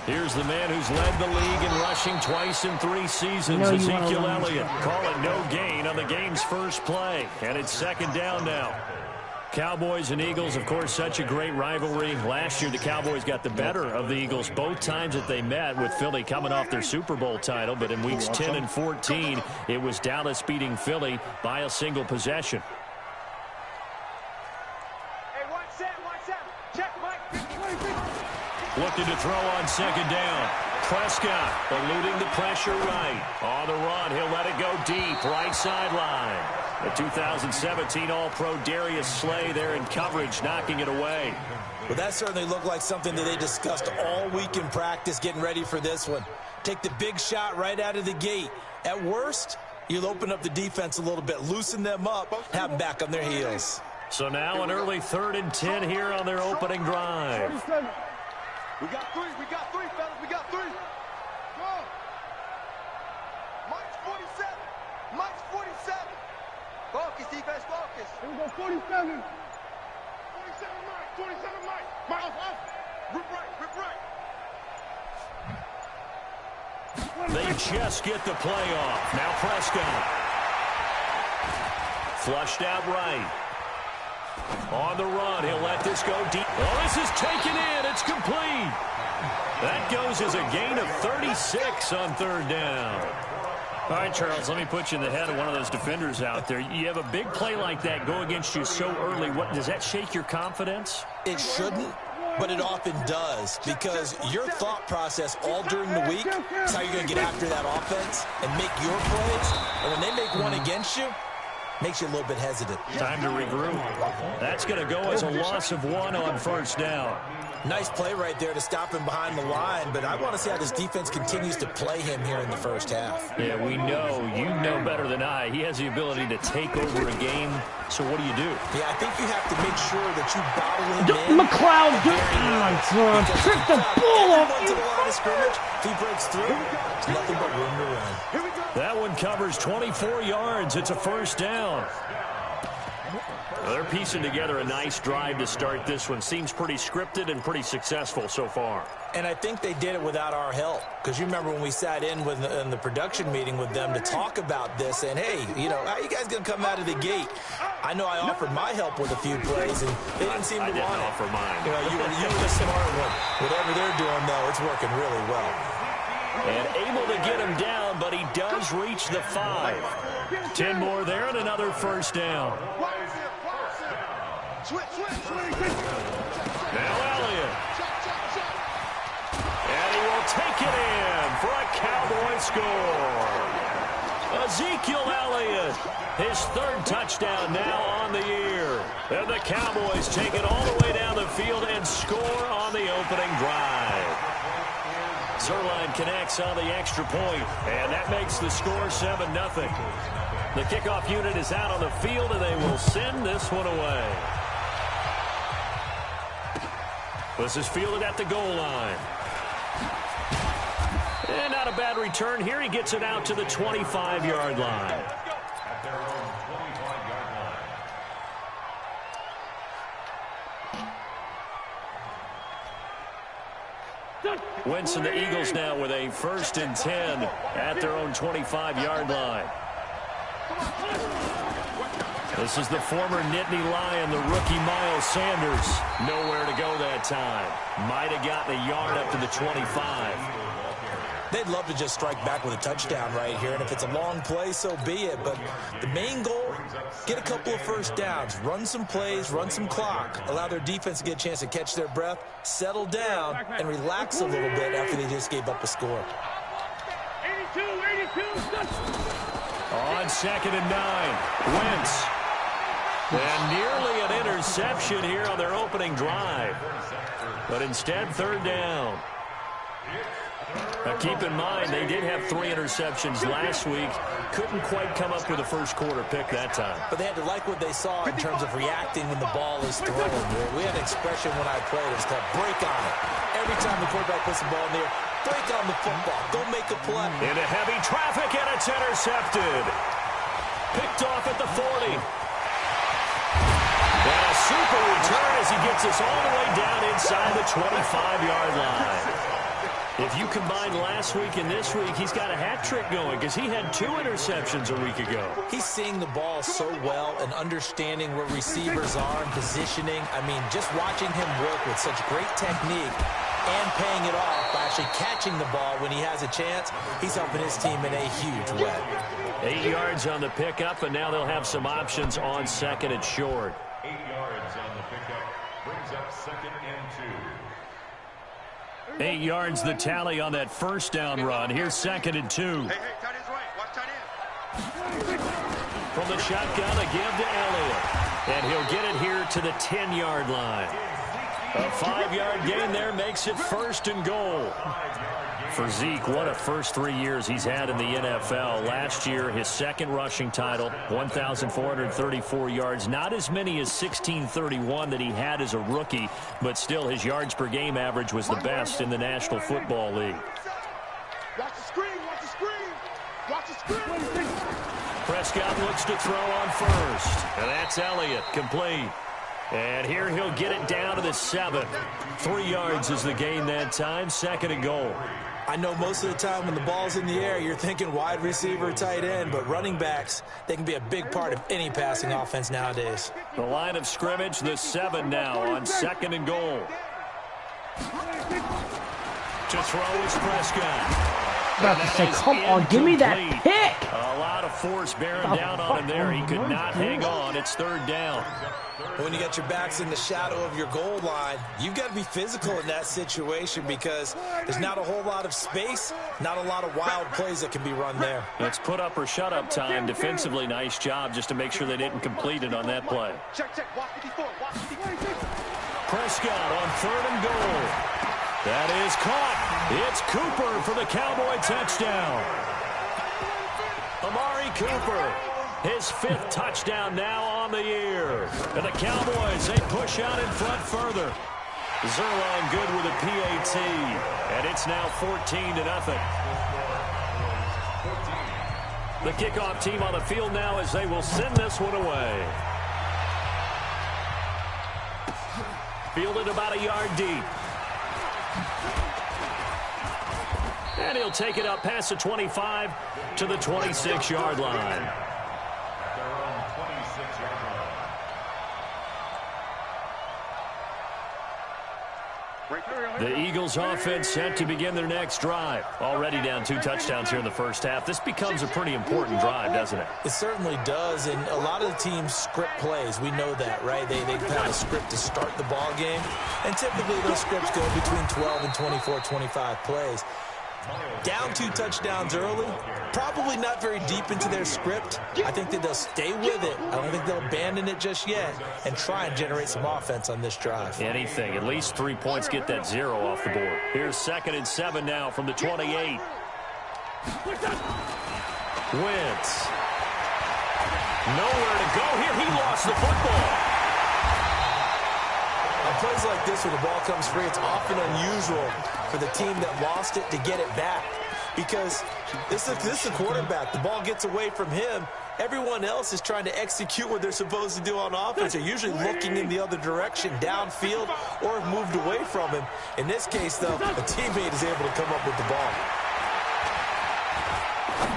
Here's the man who's led the league in rushing twice in 3 seasons, Ezekiel Elliott. Call it no gain on the game's first play, and it's second down now. Cowboys and Eagles, of course, such a great rivalry. Last year, the Cowboys got the better of the Eagles both times that they met, with Philly coming off their Super Bowl title. But in weeks 10 and 14, it was Dallas beating Philly by a single possession. Looking to throw on second down. Prescott eluding the pressure right. On the run, he'll let it go deep, right sideline. The 2017 All-Pro Darius Slay there in coverage, knocking it away. Well, that certainly looked like something that they discussed all week in practice, getting ready for this one. Take the big shot right out of the gate. At worst, you'll open up the defense a little bit, loosen them up, have them back on their heels. So now an early 3rd and 10 here on their opening drive. We got three, fellas, we got three. Go. Mike's 47. Mike's 47. Focus, defense, focus. Here we go, 47. 47 Mike, 47 Mike. Mike, off. Rip right. They just get the play off. Now Prescott. Flushed out right. On the run, he'll let this go deep. Oh, this is taken in. It's complete. That goes as a gain of 36 on 3rd down. All right, Charles, let me put you in the head of one of those defenders out there. You have a big play like that go against you so early. What does that shake your confidence? It shouldn't, but it often does, because your thought process all during the week is how you're going to get after that offense and make your plays. And when they make one against you, makes you a little bit hesitant. Time to regroup. That's going to go as a loss of 1 on 1st down. Nice play right there to stop him behind the line, but I want to see how this defense continues to play him here in the first half. Yeah, we know. You know better than I. He has the ability to take over a game. So what do you do? Yeah, I think you have to make sure that you bottle him in. McLeod, get on, son. Pick the ball up. To the line of scrimmage. If he breaks through, there's nothing but room to run. That one covers 24 yards. It's a 1st down. Well, they're piecing together a nice drive to start this one. Seems pretty scripted and pretty successful so far. And I think they did it without our help. Because you remember when we sat in the production meeting with them to talk about this, and hey, you know, how you guys going to come out of the gate? I know I offered my help with a few plays, and they didn't seem to want it. I didn't offer mine. You know, you were the smart one. Whatever they're doing, though, it's working really well. And able to get him down, but he does reach the 5. 10 more there and another 1st down. Now Elliott. And he will take it in for a Cowboy score. Ezekiel Elliott, his 3rd touchdown now on the year. And the Cowboys take it all the way down the field and score on the opening drive. Zerline connects on the extra point, and that makes the score 7-0. The kickoff unit is out on the field, and they will send this one away. This is fielded at the goal line. And not a bad return here. He gets it out to the 25-yard line. Wentz and the Eagles now with a 1st and 10 at their own 25-yard line. This is the former Nittany Lion, the rookie Miles Sanders. Nowhere to go that time. Might have gotten a yard up to the 25. They'd love to just strike back with a touchdown right here, and if it's a long play, so be it. But the main goal, get a couple of 1st downs, run some plays, run some clock, allow their defense to get a chance to catch their breath, settle down, and relax a little bit after they just gave up a score. 82. On 2nd and 9, Wentz. And nearly an interception here on their opening drive. But instead, 3rd down. Now keep in mind, they did have 3 interceptions last week. Couldn't quite come up with a first quarter pick that time. But they had to like what they saw in terms of reacting when the ball is thrown. We had an expression when I played. It was called break on it. Every time the quarterback puts the ball in the air, break on the football. Don't make a play. Into heavy traffic, and it's intercepted. Picked off at the 40. super return as he gets us all the way down inside the 25-yard line. If you combine last week and this week, he's got a hat trick going because he had 2 interceptions a week ago. He's seeing the ball so well and understanding where receivers are and positioning. I mean, just watching him work with such great technique and paying it off by actually catching the ball when he has a chance, he's helping his team in a huge way. 8 yards on the pickup, and now they'll have some options on second and short. 8 yards on the pickup brings up second and 2. 8 yards the tally on that first down run. Here's second and 2. Hey, tight end's right. Watch tight end. From the shotgun, a give to Elliott. And he'll get it here to the 10-yard line. A 5-yard gain there makes it first and goal. For Zeke, what a first 3 years he's had in the NFL. Last year, his second rushing title, 1,434 yards. Not as many as 1,631 that he had as a rookie, but still his yards per game average was the best in the National Football League. Watch the screen. Watch the screen. Watch the screen. Prescott looks to throw on first. And that's Elliott, complete. And here he'll get it down to the 7. 3 yards is the gain that time, second and goal. I know most of the time when the ball's in the air, you're thinking wide receiver, tight end, but running backs, they can be a big part of any passing offense nowadays. The line of scrimmage, the 7 now on second and goal. To throw is Prescott. About to say, come on, give me that pick. A lot of force bearing down on him there. He could not hang on. It's third down. When you got your backs in the shadow of your goal line, you've got to be physical in that situation because there's not a whole lot of space, not a lot of wild plays that can be run there. It's put up or shut up time. Defensively, nice job just to make sure they didn't complete it on that play. Check. Watch 54. Watch 54. Prescott on third and goal. That is caught. It's Cooper for the Cowboy touchdown. Amari Cooper, his 5th touchdown now on the year. And the Cowboys, they push out in front further. Zerline good with a PAT. And it's now 14-0. The kickoff team on the field now as they will send this one away. Fielded about a yard deep. And he'll take it up past the 25 to the 26-yard line. The Eagles offense set to begin their next drive. Already down 2 touchdowns here in the first half. This becomes a pretty important drive, doesn't it? It certainly does, and a lot of the teams script plays. We know that, right? They have a script to start the ball game, and typically those scripts go between 12 and 24, 25 plays. Down 2 touchdowns early, probably not very deep into their script. I think that they'll stay with it. I don't think they'll abandon it just yet and try and generate some offense on this drive. Anything, at least 3 points, get that 0 off the board. Here's second and 7 now from the 28. Wentz. Nowhere to go here. He lost the football. On plays like this where the ball comes free, it's often unusual for the team that lost it to get it back because this is a quarterback. The ball gets away from him. Everyone else is trying to execute what they're supposed to do on offense. They're usually looking in the other direction, downfield, or have moved away from him. In this case, though, a teammate is able to come up with the ball.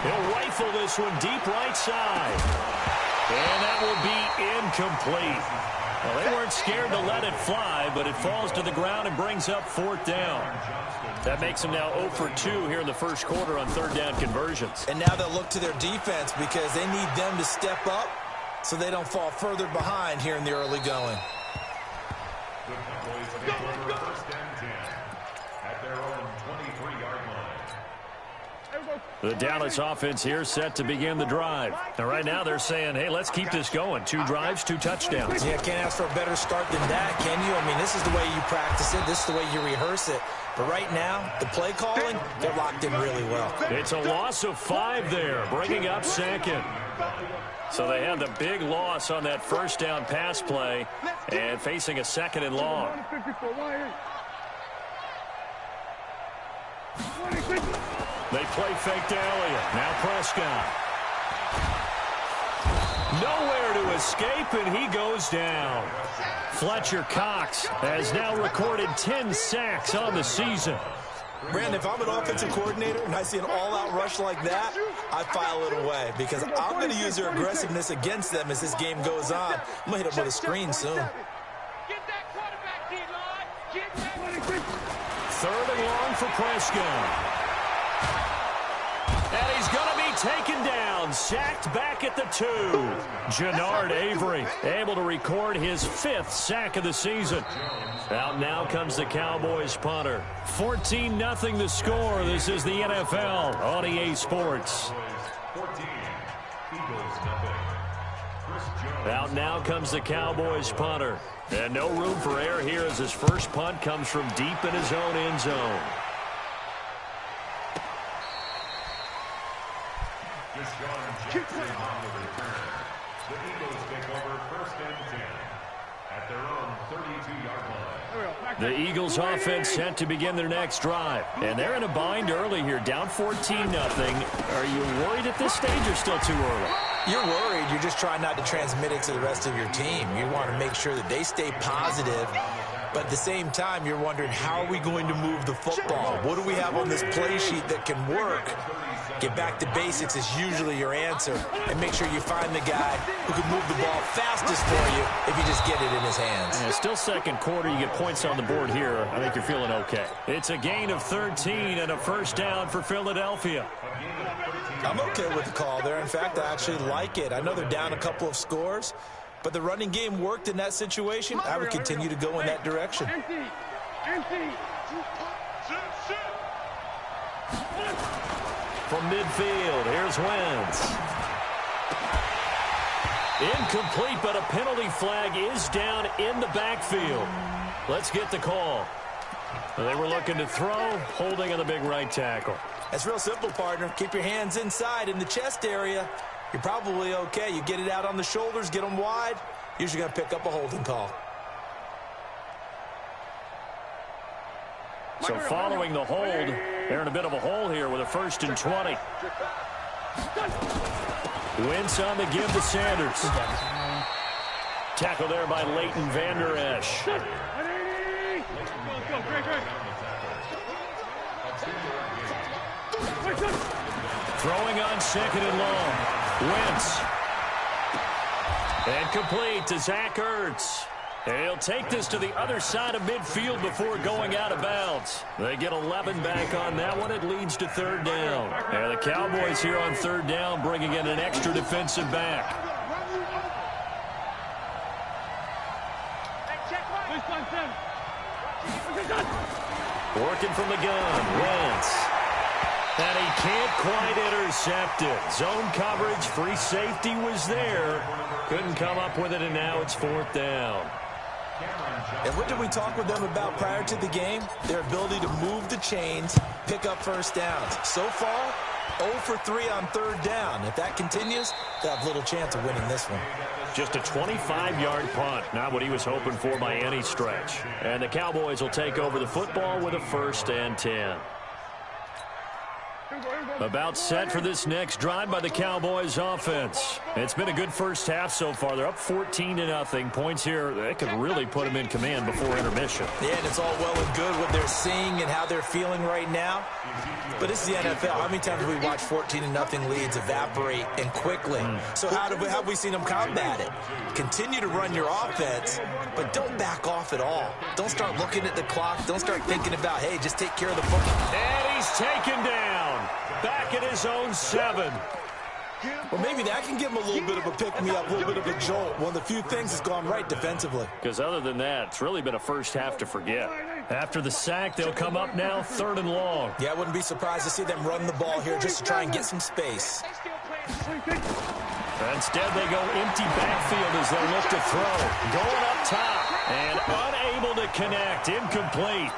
He'll rifle this one deep right side. And that will be incomplete. Well, they weren't scared to let it fly, but it falls to the ground and brings up 4th down. That makes them now 0 for 2 here in the first quarter on 3rd down conversions. And now they'll look to their defense because they need them to step up so they don't fall further behind here in the early going. The Cowboys take over first and 10 at their own 23-yard line. The Dallas offense here set to begin the drive. And right now they're saying, hey, let's keep this going. 2 drives, 2 touchdowns. Yeah, can't ask for a better start than that, can you? I mean, this is the way you practice it. This is the way you rehearse it. But right now, the play calling, they're locked in really well. It's a loss of 5 there, bringing up second. So they had the big loss on that first down pass play and facing a 2nd and long. They play fake to Elliott. Now Prescott. Nowhere to escape, and he goes down. Fletcher Cox has now recorded 10 sacks on the season. Brandon, if I'm an offensive coordinator and I see an all-out rush like that, I file it away because I'm going to use their aggressiveness against them as this game goes on. I'm going to hit them with a screen soon. Get that quarterback, D-line. Get that. 3rd and long for Prescott. And he's going to be taken down, sacked back at the 2. Jannard Avery able to record his 5th sack of the season. Out now comes the Cowboys punter. 14-0 the score. This is the NFL on EA Sports. 14, Eagles nothing. Chris Jones. Out now comes the Cowboys punter. And no room for error here as his first punt comes from deep in his own end zone. Deshaun Jackson on the return. The Eagles take over 1st and 10 at their own 32-yard line. The Eagles offense set to begin their next drive. And they're in a bind early here, down 14-0. Are you worried at this stage or still too early? You're worried. You're just trying not to transmit it to the rest of your team. You want to make sure that they stay positive. But at the same time, you're wondering, how are we going to move the football? What do we have on this play sheet that can work? Get back to basics is usually your answer. And make sure you find the guy who can move the ball fastest for you if you just get it in his hands. Yeah, still second quarter. You get points on the board here. I think you're feeling okay. It's a gain of 13 and a first down for Philadelphia. I'm okay with the call there. In fact, I actually like it. I know they're down a couple of scores, but the running game worked in that situation. I would continue to go in that direction. From midfield, here's Wentz. Incomplete, but a penalty flag is down in the backfield. Let's get the call. They were looking to throw, holding on the big right tackle. That's real simple, partner. Keep your hands inside in the chest area. You're probably okay. You get it out on the shoulders, get them wide. Usually going to pick up a holding call. So following the hold, they're in a bit of a hole here with a 1st and 20. Wentz on the give to Sanders. Tackle there by Leighton Vander Esch. Throwing on 2nd and long. Wentz. And complete to Zach Ertz. And he'll take this to the other side of midfield before going out of bounds. They get 11 back on that one. It leads to 3rd down. And the Cowboys here on 3rd down bringing in an extra defensive back. Working from the gun, Wentz. And he can't quite intercept it. Zone coverage, free safety was there. Couldn't come up with it, and now it's 4th down. And what did we talk with them about prior to the game? Their ability to move the chains, pick up first downs. So far, 0 for 3 on 3rd down. If that continues, they'll have little chance of winning this one. Just a 25-yard punt, not what he was hoping for by any stretch. And the Cowboys will take over the football with a 1st and 10. About set for this next drive by the Cowboys offense. It's been a good first half so far. They're up 14-0. Points here, they could really put them in command before intermission. Yeah, and it's all well and good what they're seeing and how they're feeling right now. But this is the NFL. How many times have we watched 14-0 leads evaporate and quickly? So how have we seen them combat it? Continue to run your offense, but don't back off at all. Don't start looking at the clock. Don't start thinking about, hey, just take care of the football. And he's taken down. Back at his own 7. Well, maybe that can give him a little bit of a pick-me-up, a little bit of a jolt. One of the few things that's gone right defensively. Because other than that, it's really been a first half to forget. After the sack, they'll come up now 3rd and long. Yeah, I wouldn't be surprised to see them run the ball here just to try and get some space. Instead, they go empty backfield as they look to throw. Going up top and unable to connect. Incomplete.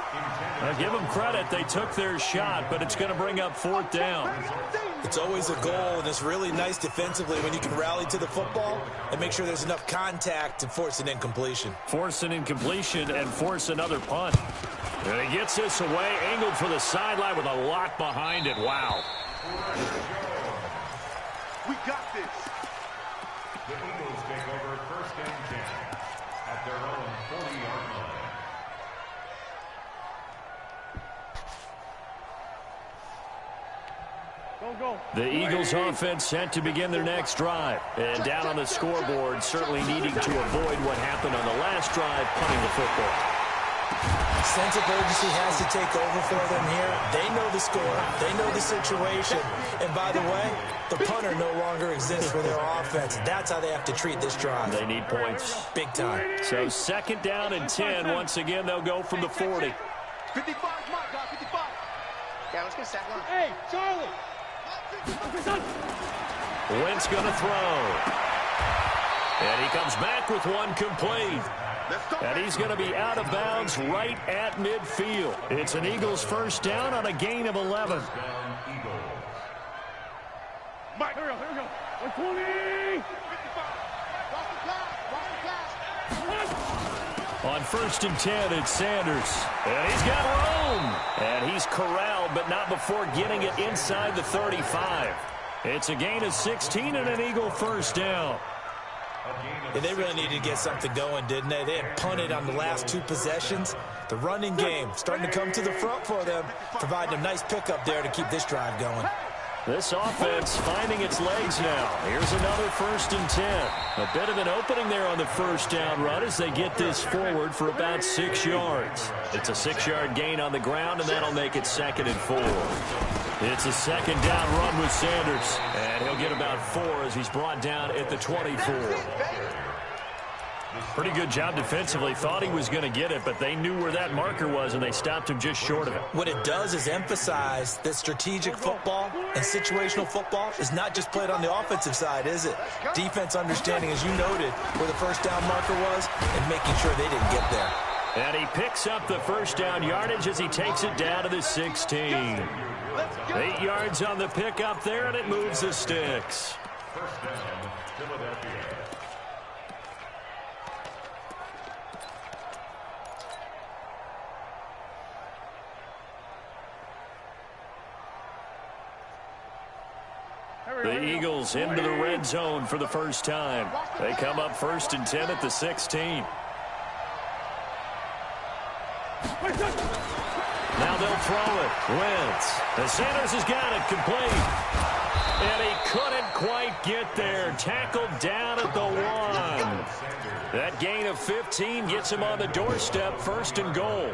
Now, give them credit. They took their shot, but it's going to bring up 4th down. It's always a goal, and it's really nice defensively when you can rally to the football and make sure there's enough contact to force an incompletion. Force an incompletion and force another punt. And he gets this away, angled for the sideline with a lot behind it. Wow. We got this. The Eagles take over first and 10 at their own 40-yard line. The Eagles offense set to begin their next drive. And down on the scoreboard, certainly needing to avoid what happened on the last drive, punting the football. Sense of urgency has to take over for them here. They know the score. They know the situation. And by the way, the punter no longer exists for their offense. That's how they have to treat this drive. They need points. Big time. So second down and 10. Once again, they'll go from the 40. 55, my God, 55. Yeah, let's get sack line. Hey, Charlie. Wentz going to throw. And he comes back with one complete. And he's going to be out of bounds right at midfield. It's an Eagles first down on a gain of 11. Mike, here we go. 120. 55. On first and 10, it's Sanders. And he's got room. And he's corralled, but not before getting it inside the 35. It's a gain of 16 and an Eagle first down. Yeah, they really needed to get something going, didn't they? They had punted on the last two possessions. The running game starting to come to the front for them, providing a nice pickup there to keep this drive going. This offense finding its legs now. Here's another first and 10. A bit of an opening there on the first down run as they get this forward for about 6 yards. It's a 6-yard gain on the ground, and that'll make it second and 4. It's a second down run with Sanders, and he'll get about 4 as he's brought down at the 24. Pretty good job defensively. Thought he was going to get it, but they knew where that marker was, and they stopped him just short of it. What it does is emphasize that strategic football and situational football is not just played on the offensive side, is it? Defense understanding, as you noted, where the first down marker was and making sure they didn't get there. And he picks up the first down yardage as he takes it down to the 16. 8 yards on the pickup there, and it moves the sticks. First down, Philadelphia. The Eagles into the red zone for the first time. They come up first and 10 at the 16. Now they'll throw it. Wentz. And Sanders has got it complete. And he couldn't quite get there. Tackled down at the 1. That gain of 15 gets him on the doorstep, first and goal.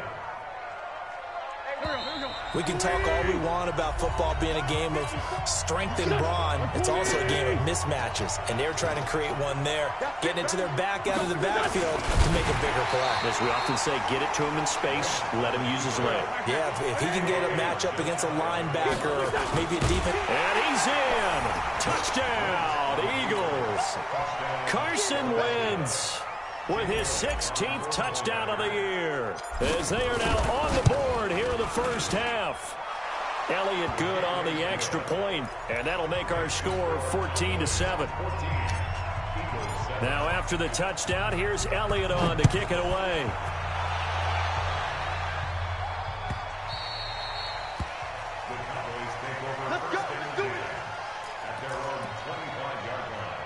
We can talk all we want about football being a game of strength and brawn. It's also a game of mismatches, and they're trying to create one there, getting it to their back out of the backfield to make a bigger play. As we often say, get it to him in space, let him use his leg. Yeah, if he can get a matchup against a linebacker or maybe a defense. And he's in. Touchdown, Eagles. Carson Wentz with his 16th touchdown of the year, as they are now on the board here in the first half. Elliott good on the extra point, and that'll make our score 14-7. Now after the touchdown, here's Elliott on to kick it away. The Cowboys take over first and 10 at their own 25-yard line.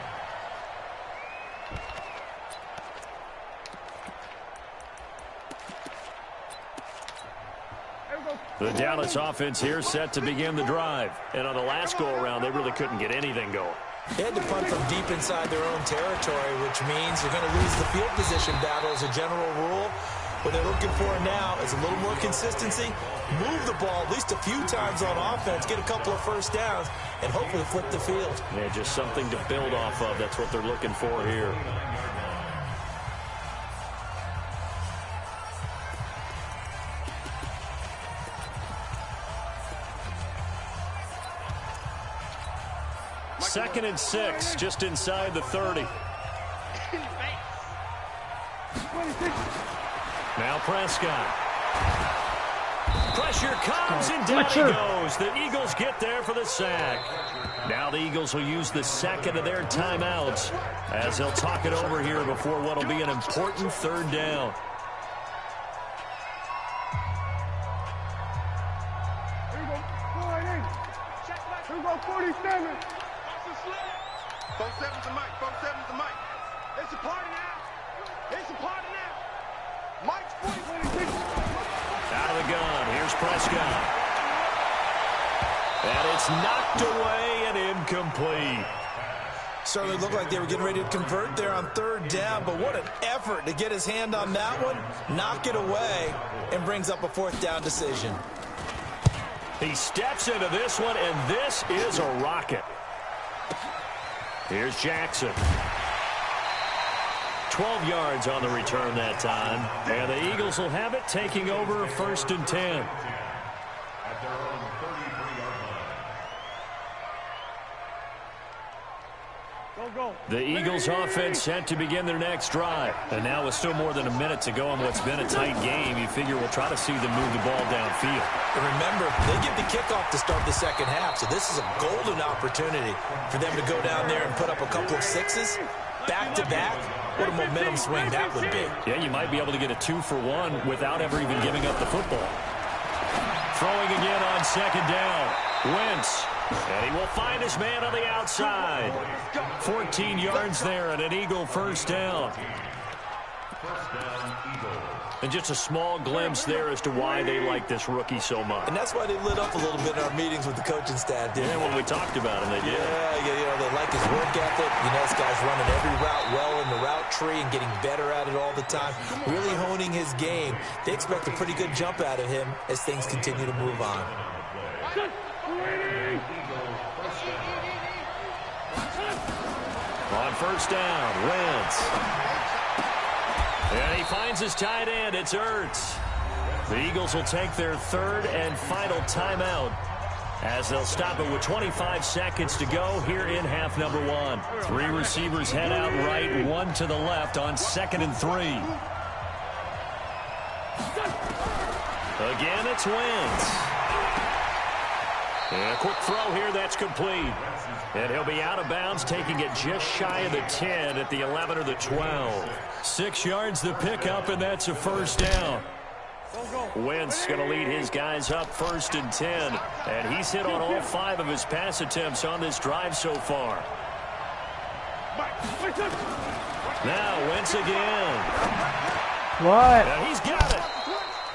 The Dallas offense here set to begin the drive. And on the last go-around, they really couldn't get anything going. They had to punt from deep inside their own territory, which means you're going to lose the field position battle as a general rule. What they're looking for now is a little more consistency, move the ball at least a few times on offense, get a couple of first downs, and hopefully flip the field. Yeah, just something to build off of. That's what they're looking for here. Second and 6, just inside the 30. Now Prescott. Pressure comes, and down he goes. The Eagles get there for the sack. Now the Eagles will use the second of their timeouts as they'll talk it over here before what will be an important third down. Here we go. 47. 4-7's the mic. 4-7's the mic. It's a party now. It's a party now. Mike's 40. Out of the gun. Here's Prescott. And it's knocked away and incomplete. Certainly looked like they were getting ready to convert there on third down, but what an effort to get his hand on that one, knock it away, and brings up a fourth down decision. He steps into this one, and this is a rocket. Here's Jackson. 12 yards on the return that time, and the Eagles will have it, taking over 1st and 10. The Eagles offense set to begin their next drive. And now with still more than a minute to go in what's been a tight game, you figure we'll try to see them move the ball downfield. And remember, they get the kickoff to start the second half, so this is a golden opportunity for them to go down there and put up a couple of sixes back-to-back. What a momentum swing that would be. Yeah, you might be able to get a 2-for-1 without ever even giving up the football. Throwing again on second down. Wentz. And he will find his man on the outside. 14 yards there and an Eagle first down. And just a small glimpse there as to why they like this rookie so much. And that's why they lit up a little bit in our meetings with the coaching staff, didn't they? Yeah, when we talked about him, they did. Yeah, they like his work ethic. You know, this guy's running every route well in the route tree and getting better at it all the time, really honing his game. They expect a pretty good jump out of him as things continue to move on. On first down, Wentz. And he finds his tight end. It's Ertz. The Eagles will take their third and final timeout as they'll stop it with 25 seconds to go here in half number 1. 3 receivers head out right, 1 to the left on 2nd and 3. Again, it's Wentz. And a quick throw here, that's complete. And he'll be out of bounds, taking it just shy of the 10 at the 11 or the 12. 6 yards the pickup, and that's a first down. Wentz going to lead his guys up 1st and 10. And he's hit on all 5 of his pass attempts on this drive so far. Now Wentz again. What? And he's got it.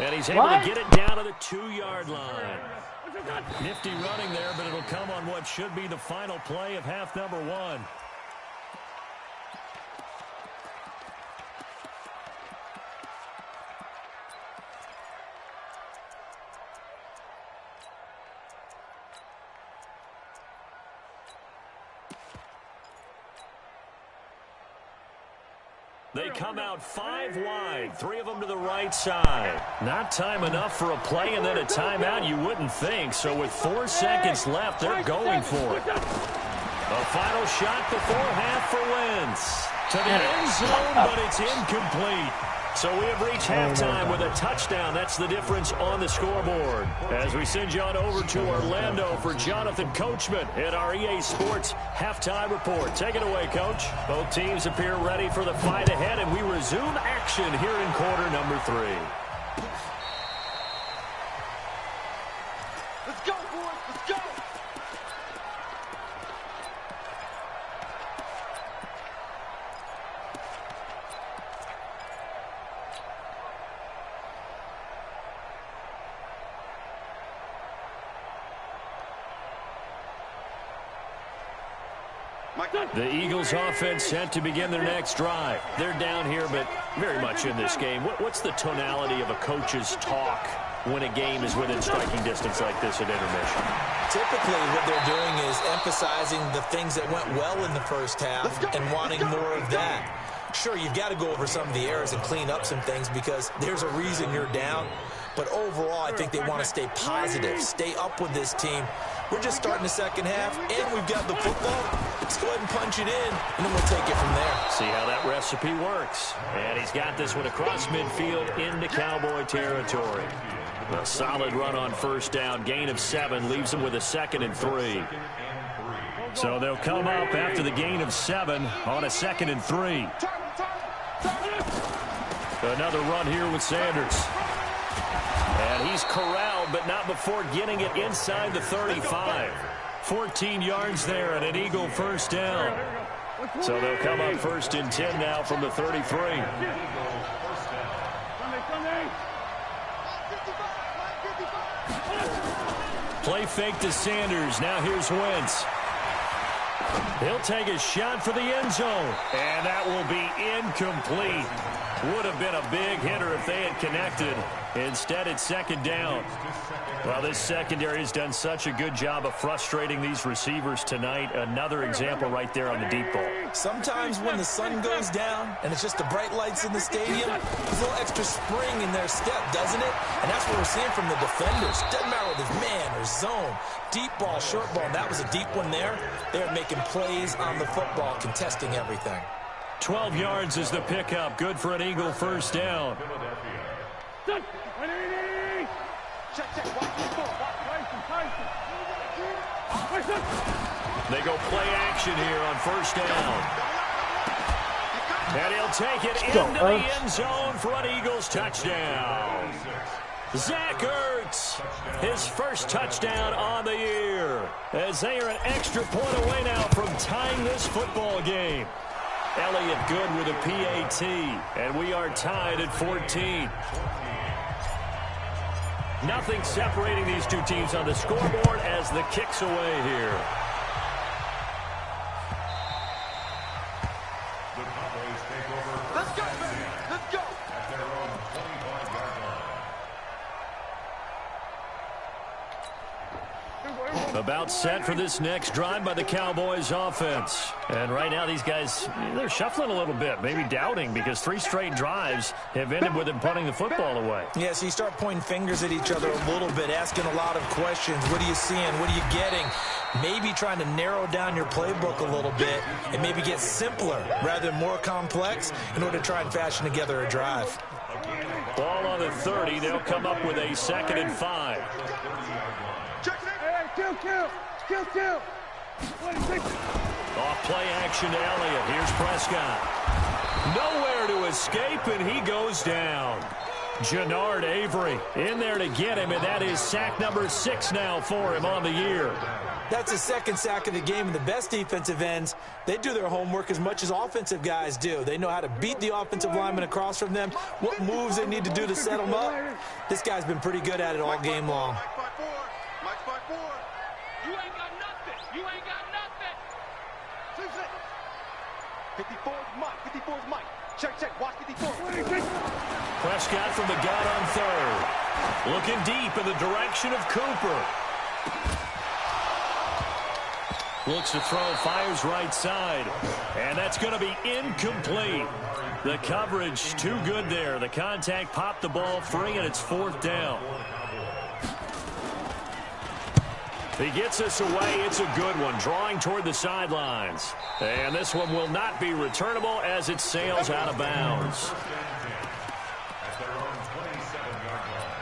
And he's able to get it down to the 2-yard line. Nifty running there, but it'll come on what should be the final play of half number 1. They come out 5 wide, 3 of them to the right side. Not time enough for a play and then a timeout, you wouldn't think. So with 4 seconds left, they're going for it. A final shot before half for Wentz. To the end zone, but it's incomplete. So we have reached halftime with a touchdown. That's the difference on the scoreboard. As we send you on over to Orlando for Jonathan Coachman at our EA Sports Halftime Report. Take it away, Coach. Both teams appear ready for the fight ahead, and we resume action here in quarter number 3. Let's go, boys. Let's go. The Eagles offense set to begin their next drive. They're down here, but very much in this game. What's the tonality of a coach's talk when a game is within striking distance like this at intermission? Typically, what they're doing is emphasizing the things that went well in the first half and wanting more of that. Sure, you've got to go over some of the errors and clean up some things because there's a reason you're down. But overall, I think they want to stay positive, stay up with this team. We're just starting the second half, and we've got the football. Let's go ahead and punch it in, and then we'll take it from there. See how that recipe works. And he's got this one across midfield into Cowboy territory. A solid run on first down. Gain of 7 leaves him with a 2nd and 3. So they'll come up after the gain of 7 on a 2nd and 3. Another run here with Sanders. And he's corralled, but not before getting it inside the 35. 14 yards there and an Eagle first down. So they'll come up 1st and 10 now from the 33. Play fake to Sanders. Now here's Wentz. He'll take a shot for the end zone. And that will be incomplete. Would have been a big hitter if they had connected. Instead, it's 2nd down. Well, this secondary has done such a good job of frustrating these receivers tonight. Another example right there on the deep ball. Sometimes when the sun goes down and it's just the bright lights in the stadium, there's a little extra spring in their step, doesn't it? And that's what we're seeing from the defenders. Doesn't matter whether it's man or zone, deep ball, short ball. And that was a deep one there. They're making plays on the football, contesting everything. 12 yards is the pickup. Good for an Eagle 1st down. They go play action here on 1st down. And he'll take it into the end zone for an Eagles touchdown. Zach Ertz, his 1st touchdown on the year. As they are an extra point away now from tying this football game. Elliott good with a PAT, and we are tied at 14. Nothing separating these two teams on the scoreboard as the kick's away here. The Cowboys take over. Let's go, baby. Let's go. At their own 25-yard line. About set for this next drive by the Cowboys offense. And right now these guys, they're shuffling a little bit, maybe doubting, because 3 straight drives have ended with them punting the football away. Yeah, so you start pointing fingers at each other a little bit, asking a lot of questions. What are you seeing? What are you getting? Maybe trying to narrow down your playbook a little bit and maybe get simpler rather than more complex in order to try and fashion together a drive. Ball on the 30. They'll come up with a 2nd and 5. Kill. Off play action to Elliott. Here's Prescott. Nowhere to escape, and he goes down. Jannard Avery in there to get him, and that is sack number 6 now for him on the year. That's his 2nd sack of the game, and the best defensive ends, they do their homework as much as offensive guys do. They know how to beat the offensive lineman across from them, what moves they need to do to set them up. This guy's been pretty good at it all game long. Mike 5-4. You ain't got nothing. You ain't got nothing. 54 is Mike. 54 is Mike. Check. Watch 54. Prescott from the gun on 3rd. Looking deep in the direction of Cooper. Looks to throw, fires right side. And that's going to be incomplete. The coverage too good there. The contact popped the ball free, and it's 4th down. He gets us away. It's a good one. Drawing toward the sidelines. And this one will not be returnable as it sails out of bounds. At their own 27-yard line.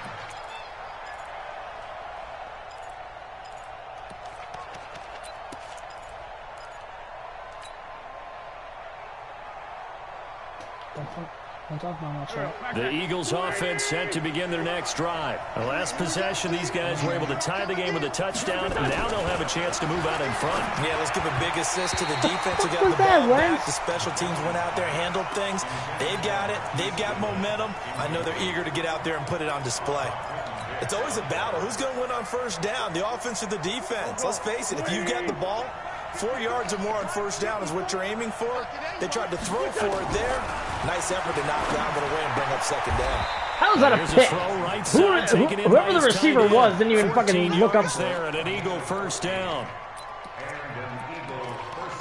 The Eagles offense set to begin their next drive. The last possession, these guys were able to tie the game with a touchdown. Now they'll have a chance to move out in front. Yeah, let's give a big assist to the defense who got the ball back. The special teams went out there, handled things. They've got it. They've got momentum. I know they're eager to get out there and put it on display. It's always a battle. Who's going to win on 1st down, the offense or the defense? Let's face it, if you've got the ball, 4 yards or more on 1st down is what you're aiming for. They tried to throw for it there. Nice effort to knock down it away and bring up 2nd down. How is that a pick? Whoever the receiver was didn't even fucking look up there at an Eagle 1st down.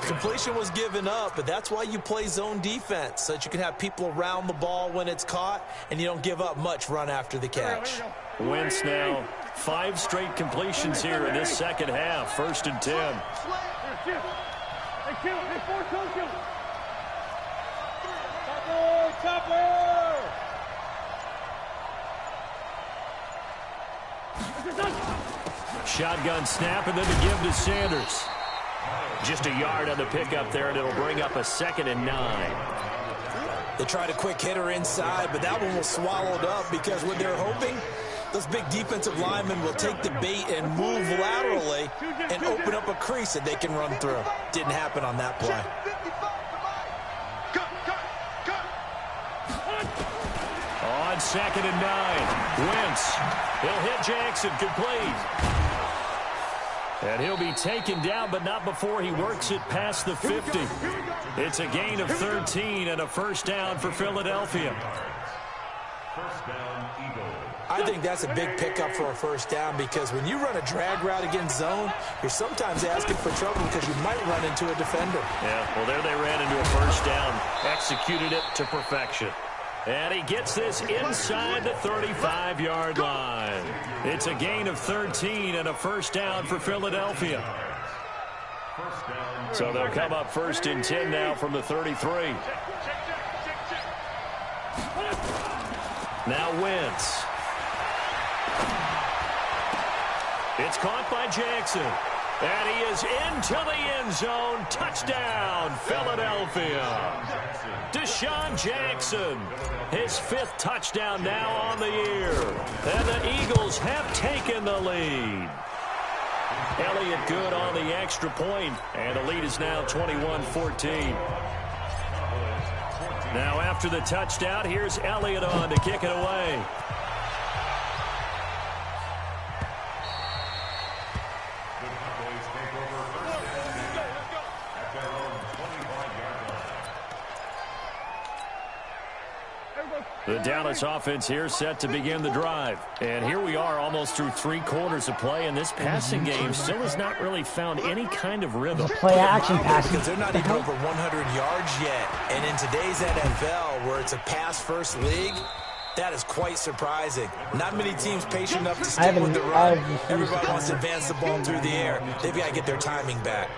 Completion was given up, but that's why you play zone defense, so that you can have people around the ball when it's caught, and you don't give up much run after the catch. Wentz now 5 straight completions here in this 2nd half. 1st and 10. Shotgun snap, and then to give to Sanders. Just a yard on the pickup there, and it'll bring up a 2nd and 9. They tried a quick hitter inside, but that one was swallowed up because what they're hoping, those big defensive linemen will take the bait and move laterally and open up a crease that they can run through. Didn't happen on that play. 2nd and 9. Wentz. He'll hit Jackson, complete. And he'll be taken down, but not before he works it past the 50. It's a gain of 13 and a first down for Philadelphia. First down, Eagles. I think that's a big pickup for a first down because when you run a drag route against zone, you're sometimes asking for trouble because you might run into a defender. Yeah, well, there they ran into a first down. Executed it to perfection. And he gets this inside the 35-yard line. It's a gain of 13 and a first down for Philadelphia. So they'll come up 1st and 10 now from the 33. Now Wentz. It's caught by Jackson. And he is into the end zone. Touchdown, Philadelphia. Deshaun Jackson, his 5th touchdown now on the year. And the Eagles have taken the lead. Elliott good on the extra point, and the lead is now 21-14. Now after the touchdown, here's Elliott on to kick it away. The Dallas offense here set to begin the drive. And here we are almost through 3 quarters of play, and this passing game still has not really found any kind of rhythm. Play action passing. Because they're not even over 100 yards yet. And in today's NFL, where it's a pass-first league, that is quite surprising. Not many teams patient enough to stick with the run. Everybody wants to advance the ball through the air. They've got to get their timing back.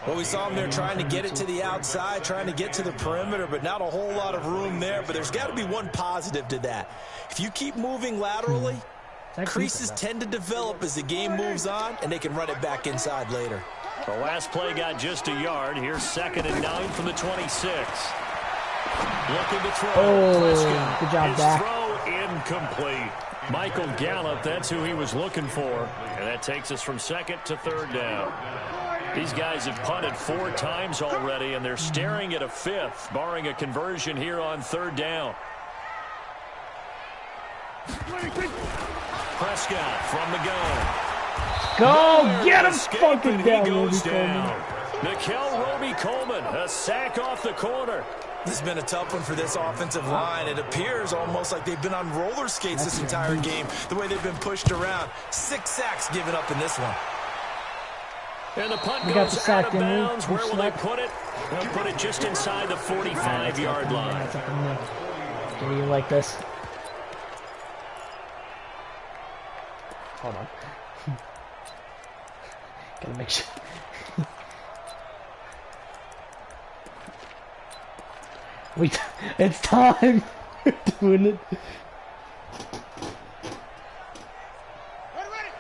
Well, we saw them there trying to get it to the outside, trying to get to the perimeter, but not a whole lot of room there. But there's got to be one positive to that. If you keep moving laterally, creases tend to develop as the game moves on, and they can run it back inside later. The last play got just a yard. Here's 2nd and 9 from the 26. Looking to throw. Oh, good job, Dak. Throw incomplete. Michael Gallup, that's who he was looking for. And that takes us from 2nd to 3rd down. These guys have punted 4 times already, and they're staring at a 5th, barring a conversion here on 3rd down. Prescott from the gun. Go get him fucking down, He goes Roby down. Nickel Roby-Coleman, a sack off the corner. This has been a tough one for this offensive line. It appears almost like they've been on roller skates this entire game, the way they've been pushed around. 6 sacks given up in this one. And the punt goes out of bounds. Where will they put it? They'll put it just inside the 45-yard line. Do you like this? Hold on. Gotta make sure. Wait, it's time. We're doing it.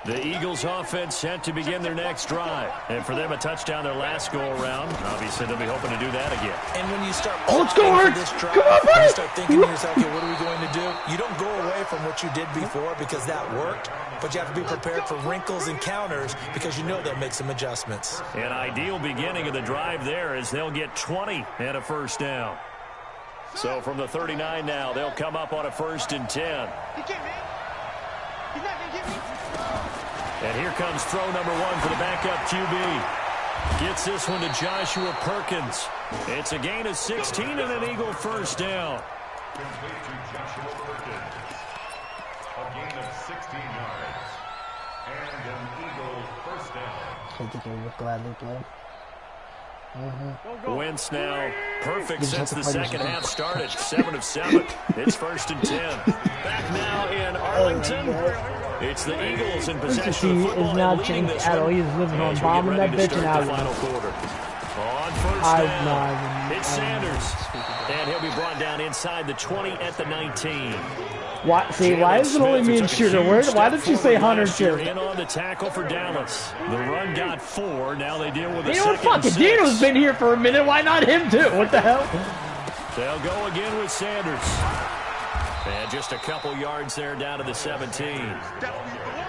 The Eagles offense set to begin their next drive. And for them, a touchdown their last go-around. Obviously, they'll be hoping to do that again. And when you start let's go, this drive, come on, buddy. you start thinking to yourself, okay, what are we going to do? You don't go away from what you did before because that worked, but you have to be prepared for wrinkles and counters because you know they'll make some adjustments. An ideal beginning of the drive there as they'll get 20 and a first down. So from the 39 now, they'll come up on a 1st and 10. And here comes throw number 1 for the backup QB. Gets this one to Joshua Perkins. It's a gain of 16 and an Eagle first down. Complete to Joshua Perkins. A gain of 16 yards. And an Eagle first down. I think I would gladly play. Wentz now perfect since the second half started. 7 of 7. It's 1st and 10. Back now in Arlington. It's the Eagles in possession of football is not and leading changed this at all. one. He's living on As we get bombing that ready to bitch and start out. the final quarter. On 1st down, it's Sanders. And he'll be brought down inside the 20 at the 19. Why? See, why is it only me and Shooter? Why did you say Hunter too? In on the tackle for Dallas. The run got 4. Now they deal with a You know what? second and Fucking 6. Dino's been here for a minute. Why not him too? What the hell? They'll go again with Sanders. And just a couple yards there down to the 17.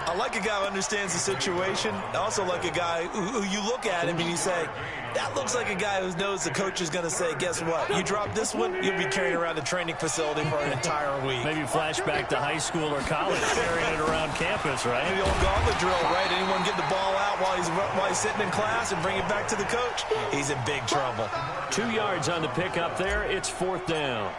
A I like a guy who understands the situation. I also like a guy who you look at him and you say, that looks like a guy who knows the coach is going to say, guess what? You drop this one, you'll be carrying around the training facility for an entire week. Maybe flashback to high school or college, carrying it around campus, right? The old gauntlet drill, right? Anyone get the ball out while he's sitting in class and bring it back to the coach? He's in big trouble. 2 yards on the pickup there. It's 4th down.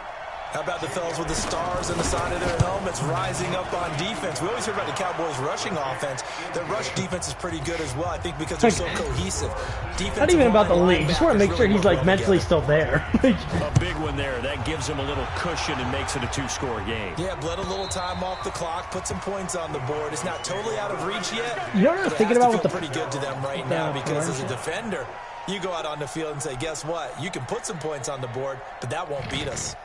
How about the fellas with the stars on the side of their helmets rising up on defense? We always hear about the Cowboys' rushing offense. Their rush defense is pretty good as well, I think, because they're so cohesive. Not even about the league. Just want to make sure he's, like, mentally still there. A big one there. That gives him a little cushion and makes it a 2-score game. Yeah, bled a little time off the clock, put some points on the board. It's not totally out of reach yet. You know what I'm thinking about with the pretty good to them right now because as a defender, you go out on the field and say, guess what? You can put some points on the board, but that won't beat us.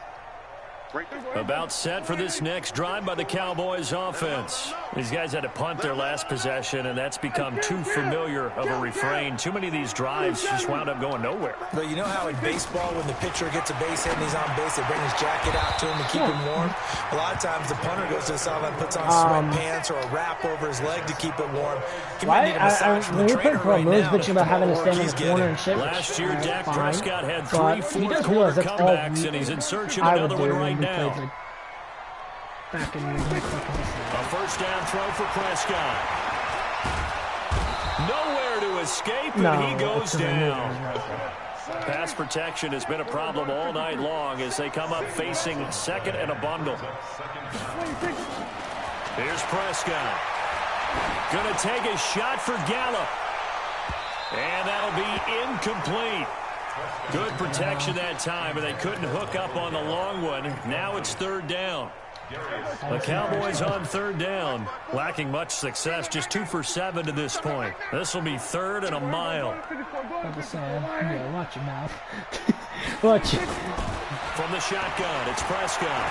About set for this next drive by the Cowboys offense. These guys had to punt their last possession, and that's become too familiar of a refrain. Too many of these drives just wound up going nowhere. But you know how in baseball, when the pitcher gets a base hit and he's on base, they bring his jacket out to him to keep him warm? A lot of times the punter goes to the sideline, puts on sweatpants or a wrap over his leg to keep it warm. When you're playing pro, I'm always bitching about having to stand in the corner and shit. Last year, Dak Prescott had 3 fourth-quarter comebacks, and he's in search of another one right now. Back in a first down throw for Prescott. Nowhere to escape, and he goes down. Pass protection has been a problem all night long as they come up facing 2nd and a bundle. Here's Prescott. Going to take a shot for Gallup. And that'll be incomplete. Good protection that time, but they couldn't hook up on the long one. Now it's 3rd down. The Cowboys on 3rd down, lacking much success, just 2 for 7 to this point. This will be 3rd and a mile. Yeah, watch your mouth. Watch it. From the shotgun, it's Prescott.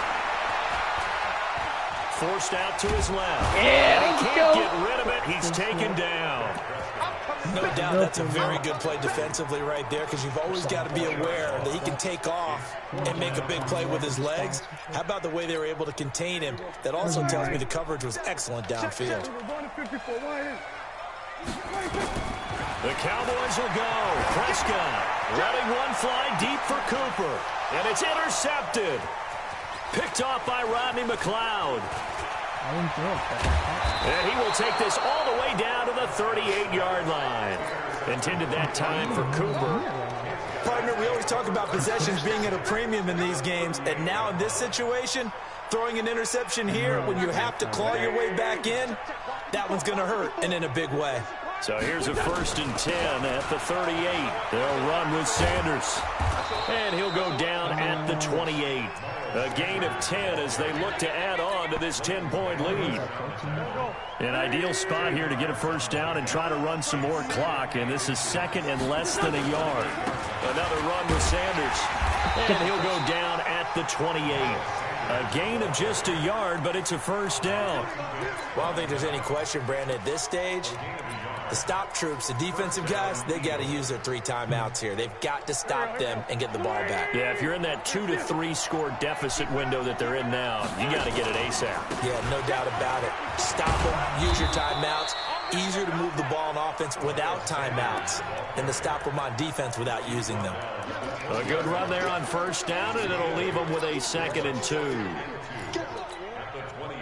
Forced out to his left. Yeah, he can't get rid of it. He's taken down. No doubt that's a very good play defensively right there because you've always got to be aware that he can take off and make a big play with his legs. How about the way they were able to contain him? That also tells me the coverage was excellent downfield. The Cowboys will go. Prescott letting one fly deep for Cooper. And it's intercepted. Picked off by Rodney McLeod. And he will take this all the way down to the 38-yard line. Intended that time for Cooper. Partner, we always talk about possessions being at a premium in these games. And now in this situation, throwing an interception here when you have to claw your way back in, that one's going to hurt, and in a big way. So here's a 1st and 10 at the 38. They'll run with Sanders. And he'll go down at the 28. A gain of 10 as they look to add on to this 10-point lead. An ideal spot here to get a 1st down and try to run some more clock. And this is 2nd and less than a yard. Another run with Sanders. And he'll go down at the 28. A gain of just a yard, but it's a 1st down. Well, I don't think there's any question, Brandon, at this stage, the stop troops, the defensive guys, they got to use their 3 timeouts here. They've got to stop them and get the ball back. Yeah, if you're in that 2 to 3 score deficit window that they're in now, you got to get it ASAP. Yeah, no doubt about it. Stop them, use your timeouts. Easier to move the ball on offense without timeouts than to stop them on defense without using them. A good run there on 1st down, and it'll leave them with a 2nd and 2.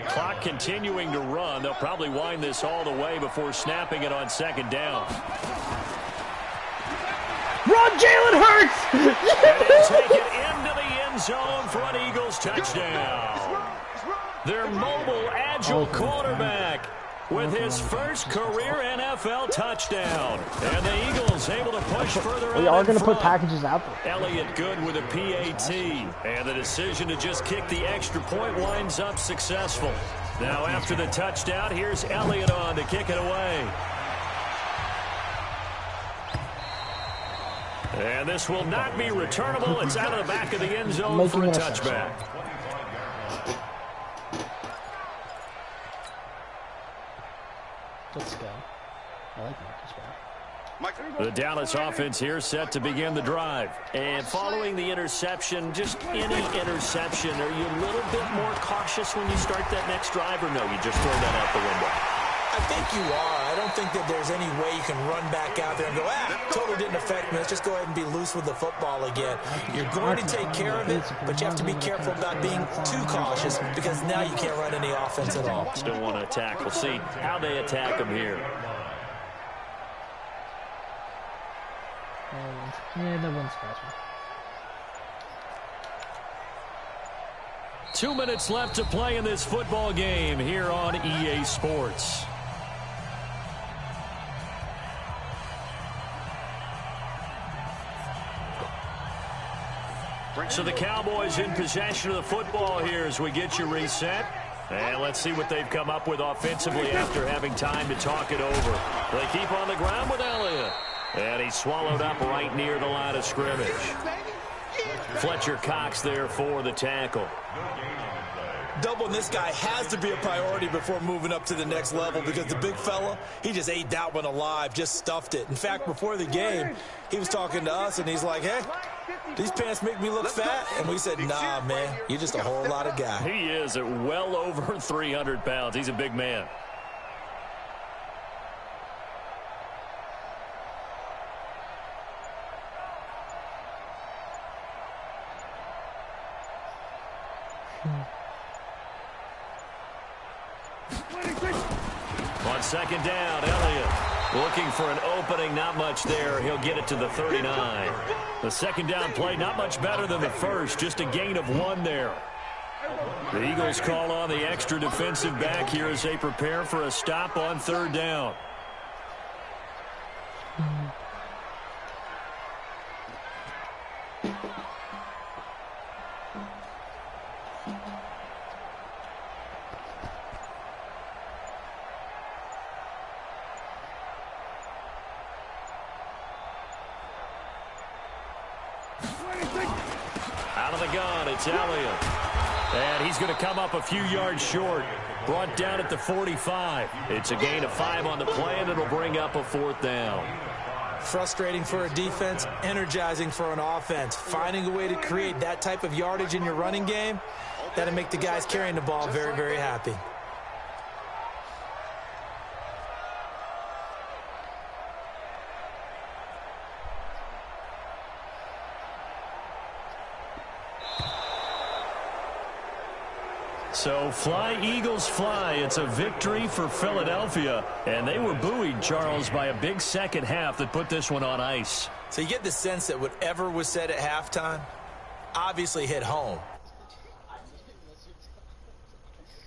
Clock continuing to run. They'll probably wind this all the way before snapping it on 2nd down. Run, Jalen Hurts! And he'll take it into the end zone for an Eagles touchdown. Their mobile, agile quarterback with his first career NFL touchdown. And the Eagles able to push further. We are going to put packages out there. Elliott good with a PAT. And the decision to just kick the extra point winds up successful. Now after the touchdown, here's Elliott on to kick it away. And this will not be returnable. It's out of the back of the end zone for a touchback. Let's go. I like Marcus. The Dallas offense here set to begin the drive. And following the interception, just any interception, are you a little bit more cautious when you start that next drive, or no, you just throw that out the window? I I think you are. I don't think that there's any way you can run back out there and go, totally didn't affect me. Let's just go ahead and be loose with the football again. You're going to take care of it, but you have to be careful about being too cautious because now you can't run any offense at all. Still want to attack. We'll see how they attack them here. Yeah, that one's faster. 2 minutes left to play in this football game here on EA Sports. So the Cowboys in possession of the football here as we get you reset. And let's see what they've come up with offensively after having time to talk it over. They keep on the ground with Elliott. And he's swallowed up right near the line of scrimmage. Fletcher Cox there for the tackle. Doubling this guy has to be a priority before moving up to the next level because the big fella, he just ate that one alive, just stuffed it. In fact, before the game, he was talking to us, and he's like, hey, these pants make me look fat? And we said, nah, man, you're just a whole lot of guy. He is at well over 300 pounds. He's a big man. On second down, Elliott looking for an opening. Not much there. He'll get it to the 39. The second down play, not much better than the first. Just a gain of 1 there. The Eagles call on the extra defensive back here as they prepare for a stop on third down. Out of the gun, it's Elliott. And he's going to come up a few yards short. Brought down at the 45. It's a gain of 5 on the play, and it'll bring up a 4th down. Frustrating for a defense, energizing for an offense. Finding a way to create that type of yardage in your running game, that'll make the guys carrying the ball very, very happy. So fly, Eagles, fly. It's a victory for Philadelphia. And they were buoyed, Charles, by a big second half that put this one on ice. So you get the sense that whatever was said at halftime obviously hit home.